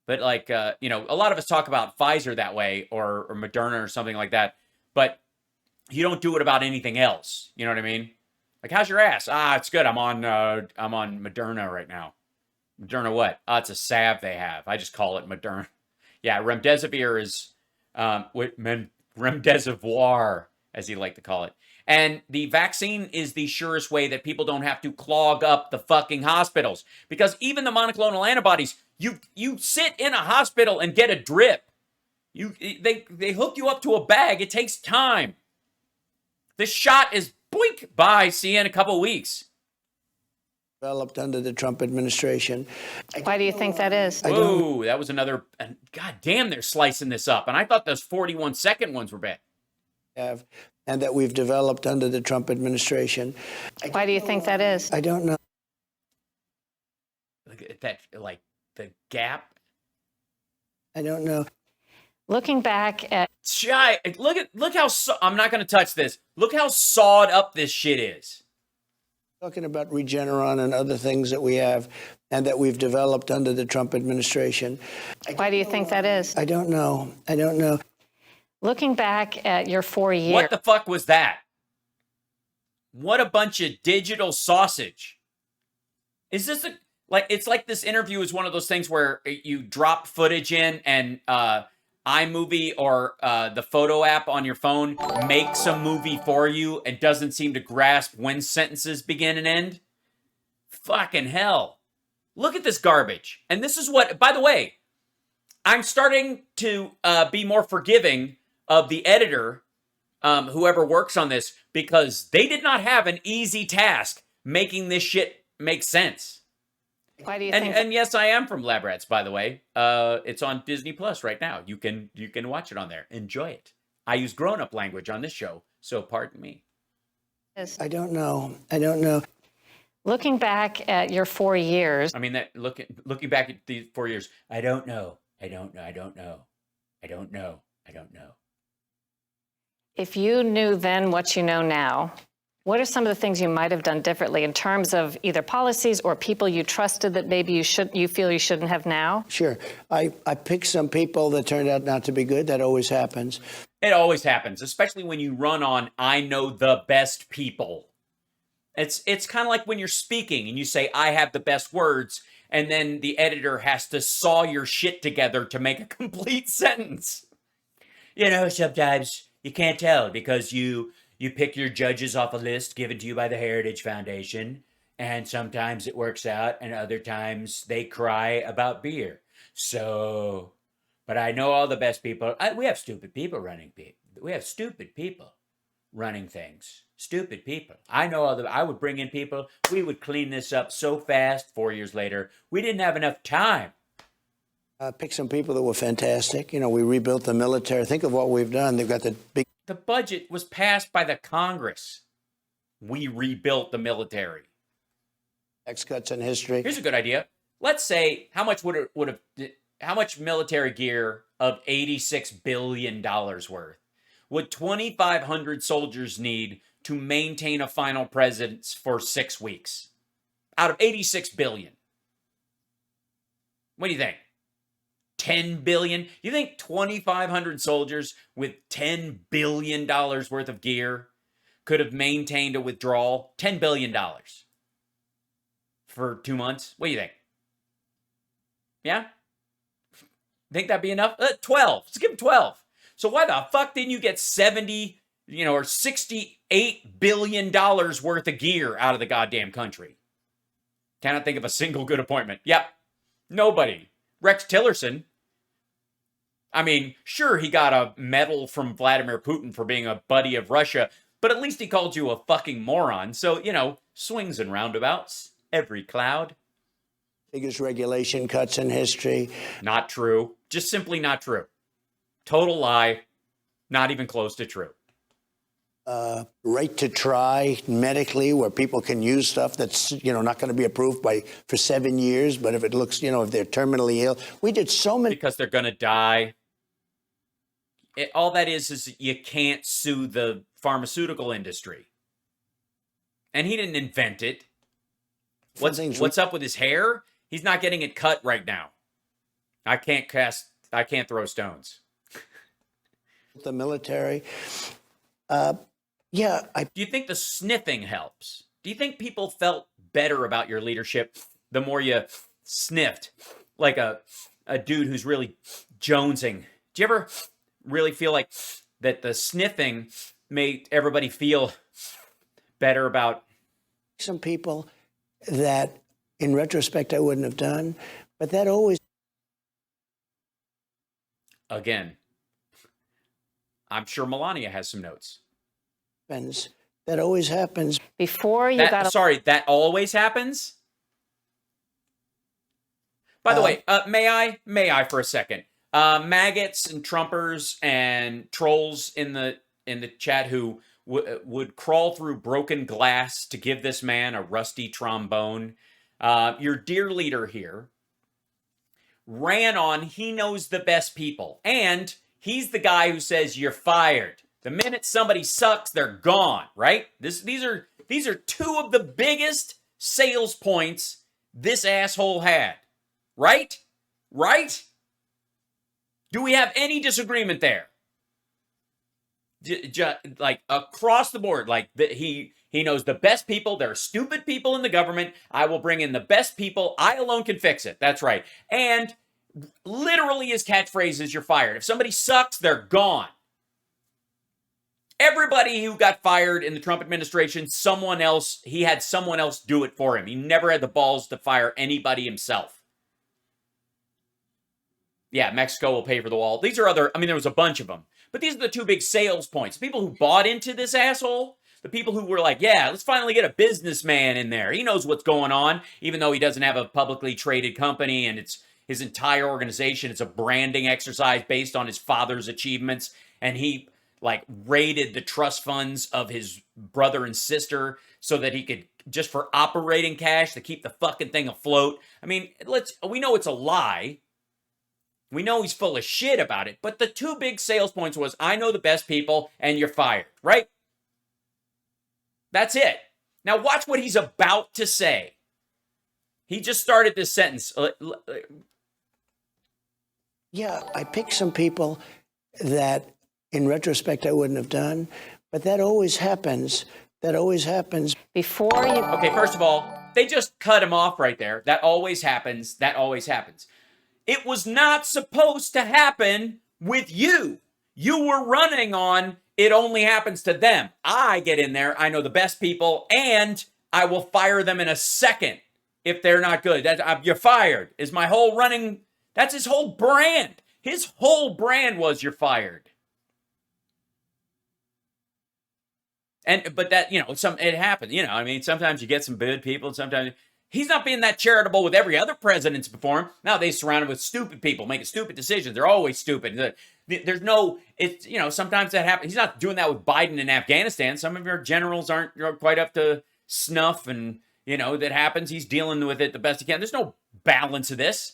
B: But like, a lot of us talk about Pfizer that way or Moderna or something like that. But you don't do it about anything else. You know what I mean? Like, how's your ass? It's good. I'm on Moderna right now. Moderna what? It's a salve they have. I just call it Moderna. Yeah, remdesivir is remdesivir, as you like to call it. And the vaccine is the surest way that people don't have to clog up the fucking hospitals. Because even the monoclonal antibodies, you sit in a hospital and get a drip. They hook you up to a bag. It takes time. This shot is boink, bye, see you in a couple weeks.
C: Developed under the Trump administration.
A: Why do you think that is?
B: Whoa, that was another. God damn, they're slicing this up. And I thought those 41-second ones were bad.
C: And that we've developed under the Trump administration.
A: Why do you think that is?
C: I don't know.
B: Look at that, like the gap.
C: I don't know.
A: Looking back at
B: Look how I'm not going to touch this. Look how sawed up this shit is.
C: Talking about Regeneron and other things that we have and that we've developed under the Trump administration.
A: Why do you think that is?
C: I don't know. I don't know.
A: Looking back at your 4 years.
B: What the fuck was that? What a bunch of digital sausage. Is this it's like this interview is one of those things where you drop footage in and iMovie or the photo app on your phone makes a movie for you and doesn't seem to grasp when sentences begin and end? Fucking hell. Look at this garbage. And this is what, by the way, I'm starting to be more forgiving of the editor, whoever works on this, because they did not have an easy task making this shit make sense.
A: Why do you think?
B: And yes, I am from Lab Rats, by the way. It's on Disney Plus right now. You can watch it on there. Enjoy it. I use grown-up language on this show, so pardon me.
C: I don't know. I don't know.
A: Looking back at your 4 years.
B: I mean, looking back at these 4 years, I don't know. I don't know. I don't know. I don't know. I don't know.
A: If you knew then what you know now, what are some of the things you might have done differently in terms of either policies or people you trusted that maybe you feel you shouldn't have now?
C: Sure. I picked some people that turned out not to be good. That always happens.
B: It always happens, especially when you run on, I know the best people. It's kind of like when you're speaking and you say, I have the best words, and then the editor has to saw your shit together to make a complete sentence. You know, sometimes you can't tell because you pick your judges off a list given to you by the Heritage Foundation, and sometimes it works out, and other times they cry about beer. So, but I know all the best people. We have stupid people running people. We have stupid people running things. Stupid people. I know I would bring in people. We would clean this up so fast 4 years later. We didn't have enough time.
C: Pick some people that were fantastic. You know, we rebuilt the military. Think of what we've done. They've got the big.
B: The budget was passed by the Congress. We rebuilt the military.
C: Tax cuts in history.
B: Here's a good idea. Let's say how much how much military gear of $86 billion worth would 2,500 soldiers need to maintain a final presence for 6 weeks out of 86 billion? What do you think? 10 billion? You think 2,500 soldiers with $10 billion worth of gear could have maintained a withdrawal? $10 billion for 2 months? What do you think? Yeah? Think that'd be enough? 12. Let's give them 12. So why the fuck didn't you get 70, or $68 billion worth of gear out of the goddamn country? Cannot think of a single good appointment. Yep. Nobody. Rex Tillerson, I mean, sure, he got a medal from Vladimir Putin for being a buddy of Russia, but at least he called you a fucking moron. So, swings and roundabouts, every cloud.
C: Biggest regulation cuts in history.
B: Not true. Just simply not true. Total lie. Not even close to true.
C: Right to try medically, where people can use stuff that's not going to be approved for 7 years, but if it looks if they're terminally ill, we did so many.
B: Because they're going to die. All that is you can't sue the pharmaceutical industry, and he didn't invent it. What's up with his hair? He's not getting it cut right now. I can't throw stones.
C: The military. Yeah.
B: Do you think the sniffing helps? Do you think people felt better about your leadership the more you sniffed like a dude who's really jonesing? Do you ever really feel like that the sniffing made everybody feel better about?
C: Some people that in retrospect I wouldn't have done, but that always.
B: Again, I'm sure Melania has some notes.
C: Happens. That always happens.
A: Before you got.
B: Sorry, that always happens? By the way, may I for a second? Maggots and Trumpers and trolls in the chat who would crawl through broken glass to give this man a rusty trombone. Your dear leader here ran on he knows the best people, and he's the guy who says you're fired. The minute somebody sucks, they're gone, right? These are two of the biggest sales points this asshole had. Right? Right? Do we have any disagreement there? Like across the board, like he knows the best people. There are stupid people in the government. I will bring in the best people. I alone can fix it. That's right. And literally his catchphrase is you're fired. If somebody sucks, they're gone. Everybody who got fired in the Trump administration, he had someone else do it for him. He never had the balls to fire anybody himself. Yeah, Mexico will pay for the wall. These are there was a bunch of them. But these are the two big sales points. People who bought into this asshole, the people who were like, yeah, let's finally get a businessman in there. He knows what's going on, even though he doesn't have a publicly traded company and it's his entire organization. It's a branding exercise based on his father's achievements. And he raided the trust funds of his brother and sister so that he could, just for operating cash, to keep the fucking thing afloat. I mean, we know it's a lie. We know he's full of shit about it, but the two big sales points was, I know the best people and you're fired, right? That's it. Now watch what he's about to say. He just started this sentence.
C: Yeah, I picked some people that, in retrospect, I wouldn't have done, but that always happens. That always happens.
A: Before you...
B: Okay, first of all, they just cut him off right there. That always happens. That always happens. It was not supposed to happen with you. You were running on, it only happens to them. I get in there, I know the best people, and I will fire them in a second if they're not good. You're fired is my whole running. That's his whole brand. His whole brand was you're fired. But that, it happens. I mean, sometimes you get some good people, sometimes he's not being that charitable with every other president's before him. Now they surrounded with stupid people making stupid decisions. They're always stupid. There's no, sometimes that happens. He's not doing that with Biden in Afghanistan. Some of your generals aren't quite up to snuff, and that happens. He's dealing with it the best he can. There's no balance of this.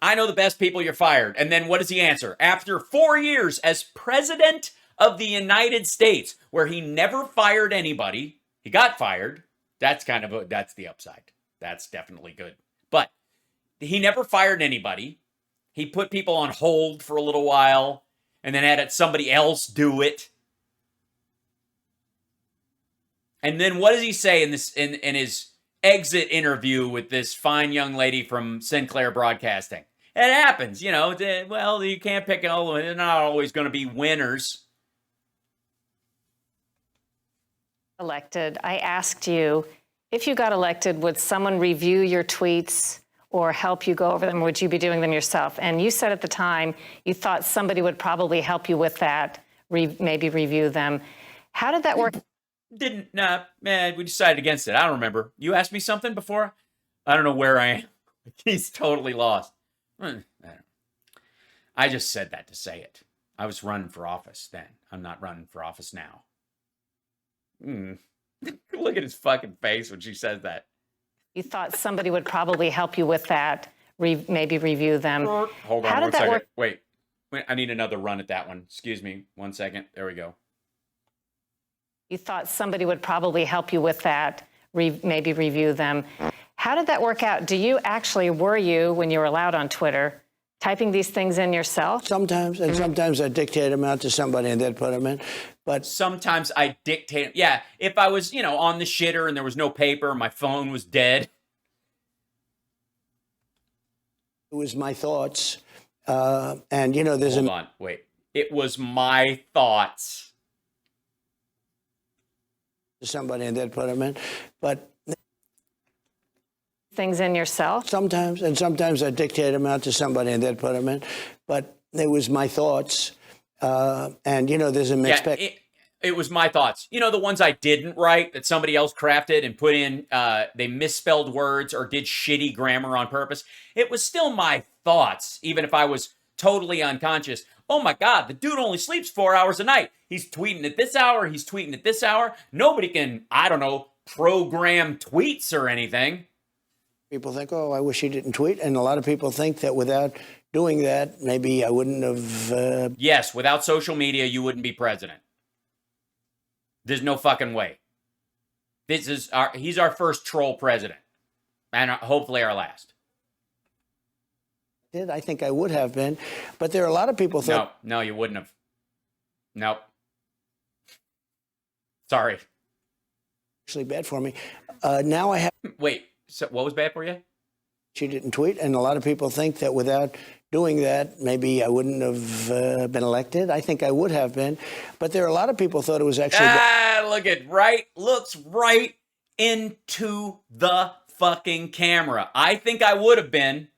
B: I know the best people, you're fired. And then what does he answer? After 4 years as president of the United States, where he never fired anybody, he got fired. That's that's the upside. That's definitely good. But he never fired anybody. He put people on hold for a little while and then had somebody else do it. And then what does he say in his exit interview with this fine young lady from Sinclair Broadcasting? It happens, well, you can't pick all of them. They're not always going to be winners.
A: Elected, I asked you, if you got elected, would someone review your tweets or help you go over them? Or would you be doing them yourself? And you said at the time you thought somebody would probably help you with that, maybe review them. How did that work?
B: We decided against it. I don't remember. You asked me something before? I don't know where I am. He's totally lost. I just said that to say it. I was running for office then. I'm not running for office now. Look at his fucking face when she says that.
A: You thought somebody would probably help you with that, maybe review them.
B: Hold on one second. Wait, I need another run at that one. Excuse me 1 second. There we go.
A: You thought somebody would probably help you with that, maybe review them. How did that work out? Were you, when you were allowed on Twitter, typing these things in yourself?
C: Sometimes, and sometimes I dictate them out to somebody and they'd put them in. But
B: sometimes I dictate. Yeah, if I was, on the shitter and there was no paper, my phone was dead.
C: It was my thoughts. And, there's
B: Hold on, wait. It was my thoughts.
C: To somebody and they'd put them in. But
A: things in yourself?
C: Sometimes, and sometimes I dictate them out to somebody and they'd put them in. But it was my thoughts. And, there's a mixed bag.
B: It was my thoughts. The ones I didn't write that somebody else crafted and put in, they misspelled words or did shitty grammar on purpose. It was still my thoughts, even if I was totally unconscious. Oh my God, the dude only sleeps 4 hours a night. He's tweeting at this hour. He's tweeting at this hour. Nobody can, program tweets or anything.
C: People think, oh, I wish he didn't tweet. And a lot of people think that without doing that, maybe I wouldn't have...
B: Yes, without social media, you wouldn't be president. There's no fucking way. He's our first troll president. And hopefully our last.
C: I think I would have been. But there are a lot of people think...
B: No, you wouldn't have. Nope. Sorry.
C: Actually bad for me. Now I have...
B: Wait, so what was bad for you?
C: She didn't tweet, and a lot of people think that without doing that, maybe I wouldn't have been elected. I think I would have been, but there are a lot of people thought it was actually...
B: looks right into the fucking camera. I think I would have been.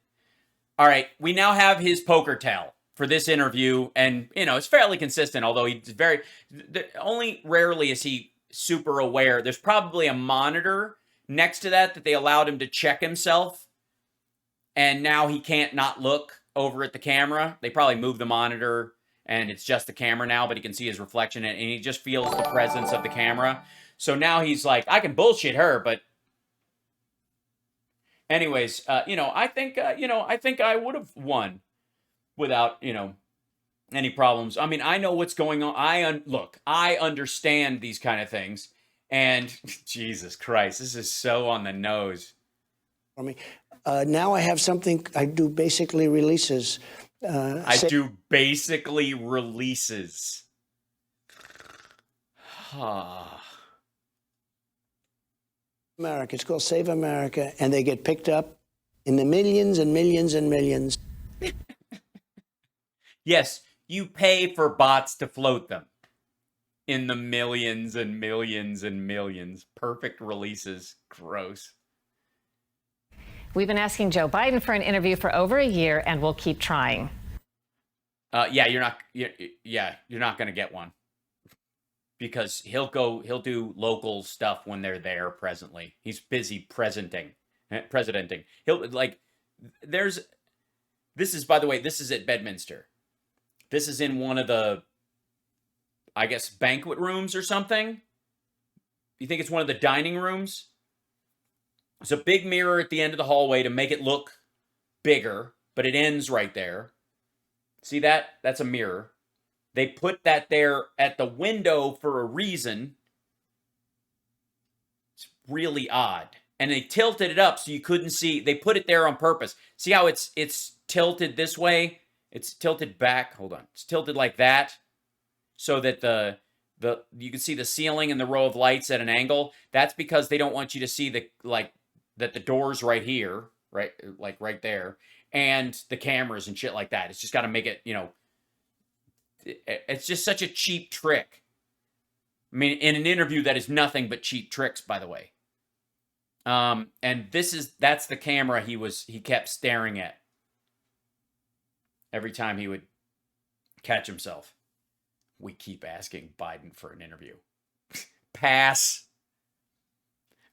B: All right, we now have his poker tell for this interview, and, it's fairly consistent, although he's only rarely is he super aware. There's probably a monitor next to that they allowed him to check himself. And now he can't not look over at the camera. They probably moved the monitor and it's just the camera now, but he can see his reflection and he just feels the presence of the camera. So now he's like, I can bullshit her, but anyways, I think I would have won. without, any problems. I mean, I know what's going on. I understand these kind of things. And Jesus Christ, this is so on the nose.
C: For me, now I have something. I do basically releases.
B: I do basically releases.
C: America. It's called Save America, and they get picked up in the millions and millions and millions.
B: Yes, you pay for bots to float them in the millions and millions and millions. Perfect releases. Gross.
A: We've been asking Joe Biden for an interview for over a year, and we'll keep trying.
B: You're not going to get one. Because he'll do local stuff when they're there presently. He's busy presidenting. This is, by the way, this is at Bedminster. This is in one of the, I guess, banquet rooms or something. You think it's one of the dining rooms? There's a big mirror at the end of the hallway to make it look bigger, but it ends right there. See that? That's a mirror. They put that there at the window for a reason. It's really odd. And they tilted it up so you couldn't see. They put it there on purpose. See how it's tilted this way? It's tilted back. Hold on. It's tilted like that so that you can see the ceiling and the row of lights at an angle. That's because they don't want you to see that the door's right here, right? Like right there. And the cameras and shit like that. It's just got to make it, it's just such a cheap trick. I mean, in an interview that is nothing but cheap tricks, by the way. And that's the camera he kept staring at every time he would catch himself. We keep asking Biden for an interview. Pass.